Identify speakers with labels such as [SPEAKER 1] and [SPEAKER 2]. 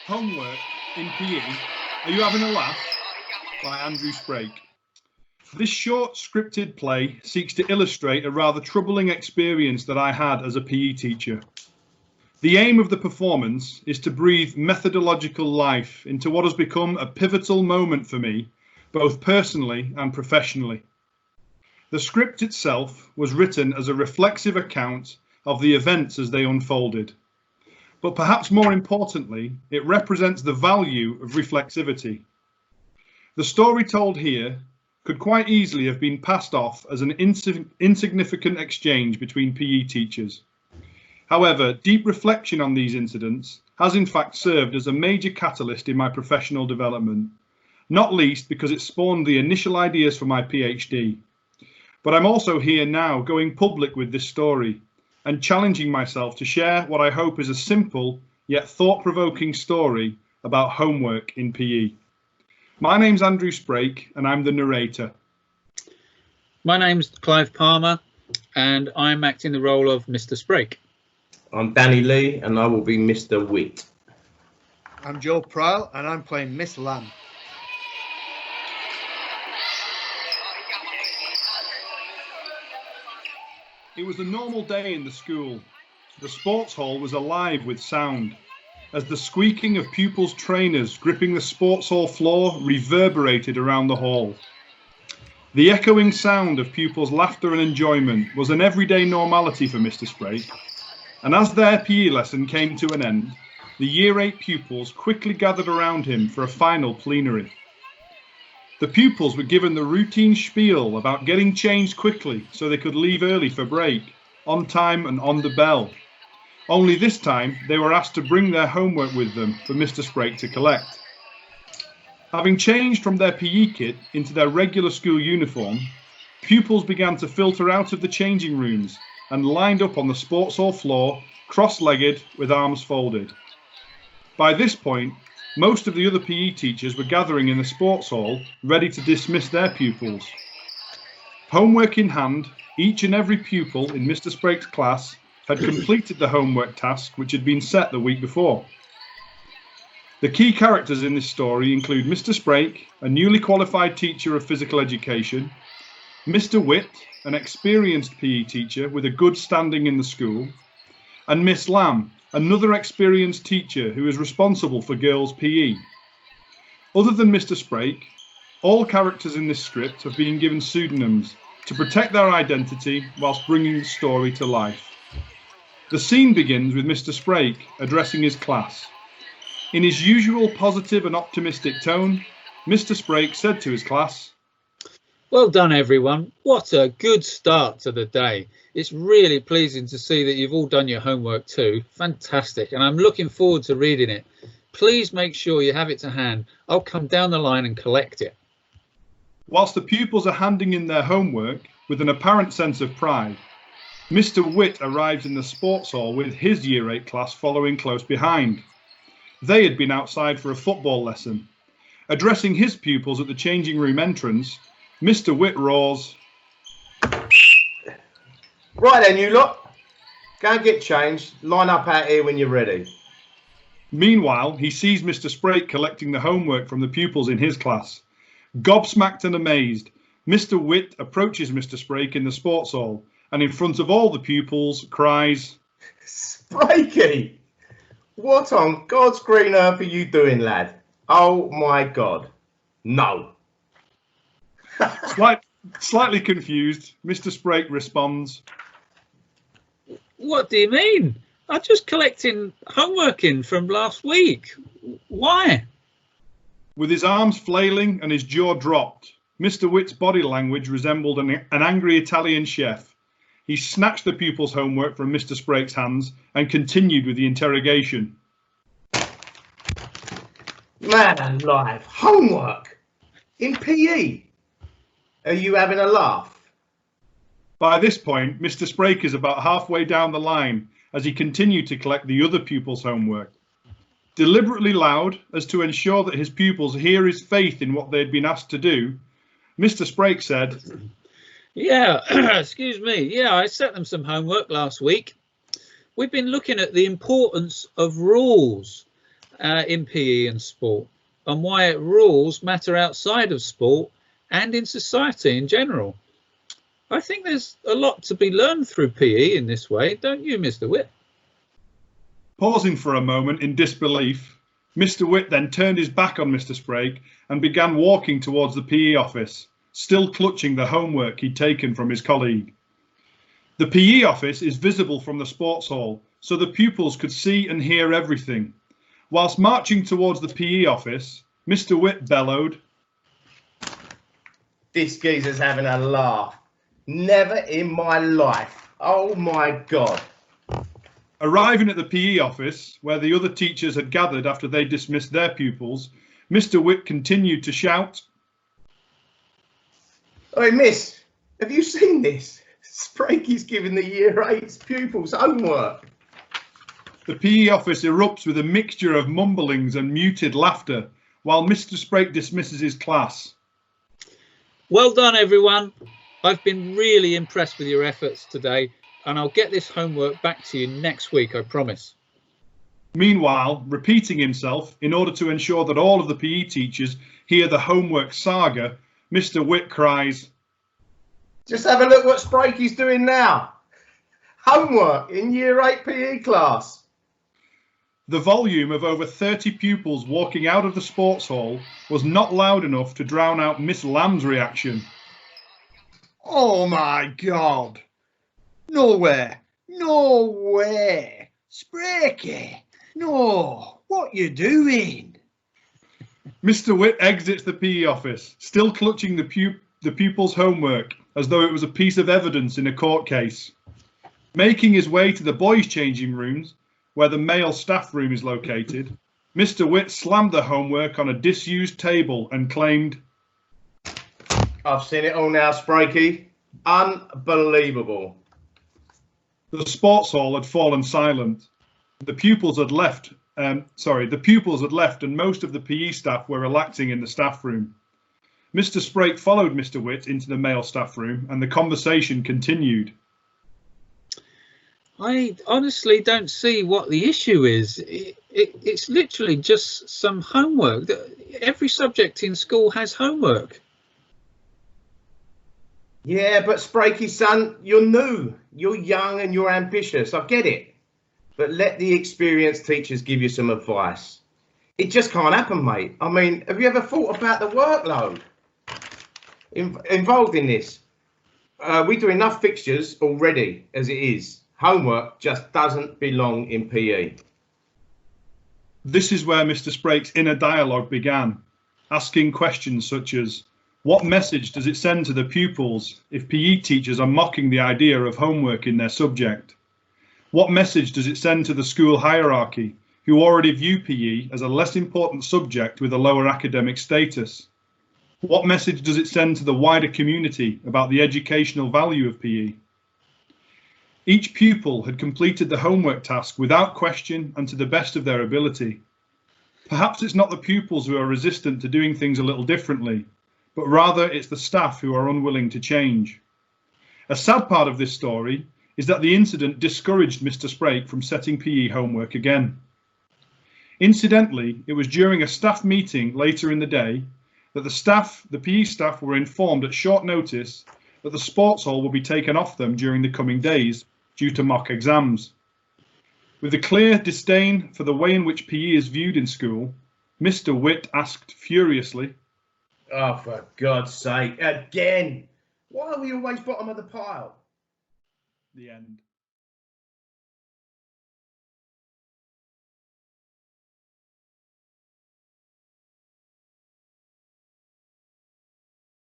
[SPEAKER 1] Homework in PE. Are you having a laugh? By Andrew Sprake. This short scripted play seeks to illustrate a rather troubling experience that I had as a PE teacher. The aim of the performance is to breathe methodological life into what has become a pivotal moment for me, both personally and professionally. The script itself was written as a reflexive account of the events as they unfolded. But perhaps more importantly, it represents the value of reflexivity. The story told here could quite easily have been passed off as an insignificant exchange between PE teachers. However, deep reflection on these incidents has in fact served as a major catalyst in my professional development, not least because it spawned the initial ideas for my PhD. But I'm also here now going public with this story and challenging myself to share what I hope is a simple yet thought-provoking story about homework in PE. My name's Andrew Sprake and I'm the narrator.
[SPEAKER 2] My name's Clive Palmer and I'm acting the role of Mr. Sprake.
[SPEAKER 3] I'm Danny Lee and I will be Mr. Witt.
[SPEAKER 4] I'm Joe Pryle and I'm playing Miss Lamb.
[SPEAKER 1] It was a normal day in the school. The sports hall was alive with sound, as the squeaking of pupils' trainers gripping the sports hall floor reverberated around the hall. The echoing sound of pupils' laughter and enjoyment was an everyday normality for Mr. Sprake, and as their PE lesson came to an end, the Year 8 pupils quickly gathered around him for a final plenary. The pupils were given the routine spiel about getting changed quickly so they could leave early for break, on time and on the bell. Only this time they were asked to bring their homework with them for Mr. Sprake to collect. Having changed from their PE kit into their regular school uniform, pupils began to filter out of the changing rooms and lined up on the sports hall floor, cross-legged with arms folded. By this point, most of the other PE teachers were gathering in the sports hall, ready to dismiss their pupils. Homework in hand, each and every pupil in Mr. Sprake's class had completed the homework task which had been set the week before. The key characters in this story include Mr. Sprake, a newly qualified teacher of physical education, Mr. Witt, an experienced PE teacher with a good standing in the school, and Miss Lamb, another experienced teacher who is responsible for girls' PE. Other than Mr. Sprake, all characters in this script have been given pseudonyms to protect their identity whilst bringing the story to life. The scene begins with Mr. Sprake addressing his class. In his usual positive and optimistic tone, Mr. Sprake said to his class,
[SPEAKER 2] Well done, everyone. What a good start to the day. It's really pleasing to see that you've all done your homework too. Fantastic. And I'm looking forward to reading it. Please make sure you have it to hand. I'll come down the line and collect it.
[SPEAKER 1] Whilst the pupils are handing in their homework with an apparent sense of pride, Mr. Witt arrives in the sports hall with his Year 8 class following close behind. They had been outside for a football lesson. Addressing his pupils at the changing room entrance, Mr. Witt roars,
[SPEAKER 3] Right then, you lot. Go and get changed. Line up out here when you're ready.
[SPEAKER 1] Meanwhile, he sees Mr. Sprake collecting the homework from the pupils in his class. Gobsmacked and amazed, Mr. Witt approaches Mr. Sprake in the sports hall and in front of all the pupils cries,
[SPEAKER 3] Sprakey! What on God's green earth are you doing, lad? Oh my God. No.
[SPEAKER 1] Slightly confused, Mr. Sprake responds,
[SPEAKER 2] What do you mean? I'm just collecting homework in from last week. Why?
[SPEAKER 1] With his arms flailing and his jaw dropped, Mr. Witt's body language resembled an angry Italian chef. He snatched the pupil's homework from Mr. Sprake's hands and continued with the interrogation.
[SPEAKER 3] Man alive, homework in PE. Are you having a laugh?
[SPEAKER 1] By this point, Mr. Sprake is about halfway down the line as he continued to collect the other pupils' homework. Deliberately loud, as to ensure that his pupils hear his faith in what they had been asked to do, Mr. Sprake said,
[SPEAKER 2] Yeah, excuse me. Yeah, I sent them some homework last week. We've been looking at the importance of rules. in PE and sport, and why rules matter outside of sport and in society in general. I think there's a lot to be learned through PE in this way, don't you, Mr. Witt?
[SPEAKER 1] Pausing for a moment in disbelief, Mr. Witt then turned his back on Mr. Sprake and began walking towards the PE office, still clutching the homework he'd taken from his colleague. The PE office is visible from the sports hall, so the pupils could see and hear everything. Whilst marching towards the PE office, Mr. Witt bellowed,
[SPEAKER 3] "This geezer's having a laugh. Never in my life. Oh my God."
[SPEAKER 1] Arriving at the PE office, where the other teachers had gathered after they dismissed their pupils, Mr. Witt continued to shout,
[SPEAKER 3] "Oi, miss, have you seen this? Sprake is giving the year 8's pupils homework."
[SPEAKER 1] The PE office erupts with a mixture of mumblings and muted laughter, while Mr. Sprake dismisses his class.
[SPEAKER 2] Well done, everyone. I've been really impressed with your efforts today, and I'll get this homework back to you next week, I promise.
[SPEAKER 1] Meanwhile, repeating himself in order to ensure that all of the PE teachers hear the homework saga, Mr. Witt cries,
[SPEAKER 3] "Just have a look what Sprake is doing now. Homework in year 8 PE class."
[SPEAKER 1] The volume of over 30 pupils walking out of the sports hall was not loud enough to drown out Miss Lamb's reaction.
[SPEAKER 4] Oh my God. No way. No way. Sprakey. No. What you doing?
[SPEAKER 1] Mr. Witt exits the PE office, still clutching the pupils' homework as though it was a piece of evidence in a court case. Making his way to the boys' changing rooms, where the male staff room is located, Mr. Witt slammed the homework on a disused table and claimed,
[SPEAKER 3] "I've seen it all now, Sprakey. Unbelievable."
[SPEAKER 1] The sports hall had fallen silent. The pupils had left. The pupils had left, and most of the PE staff were relaxing in the staff room. Mr. Sprake followed Mr. Witt into the male staff room, and the conversation continued.
[SPEAKER 2] I honestly don't see what the issue is. It's literally just some homework. Every subject in school has homework.
[SPEAKER 3] "Yeah, but Sprakey, son, you're new. You're young and you're ambitious. I get it. But let the experienced teachers give you some advice. It just can't happen, mate. I mean, have you ever thought about the workload involved in this? We do enough fixtures already as it is. Homework just doesn't belong in PE."
[SPEAKER 1] This is where Mr. Sprake's inner dialogue began, asking questions such as, what message does it send to the pupils if PE teachers are mocking the idea of homework in their subject? What message does it send to the school hierarchy, who already view PE as a less important subject with a lower academic status? What message does it send to the wider community about the educational value of PE? Each pupil had completed the homework task without question and to the best of their ability. Perhaps it's not the pupils who are resistant to doing things a little differently, but rather it's the staff who are unwilling to change. A sad part of this story is that the incident discouraged Mr. Sprake from setting PE homework again. Incidentally, it was during a staff meeting later in the day that the PE staff were informed at short notice that the sports hall will be taken off them during the coming days due to mock exams. With a clear disdain for the way in which PE is viewed in school, Mr. Witt asked furiously,
[SPEAKER 3] "Oh, for God's sake, again. Why are we always bottom of the pile?"
[SPEAKER 1] The end.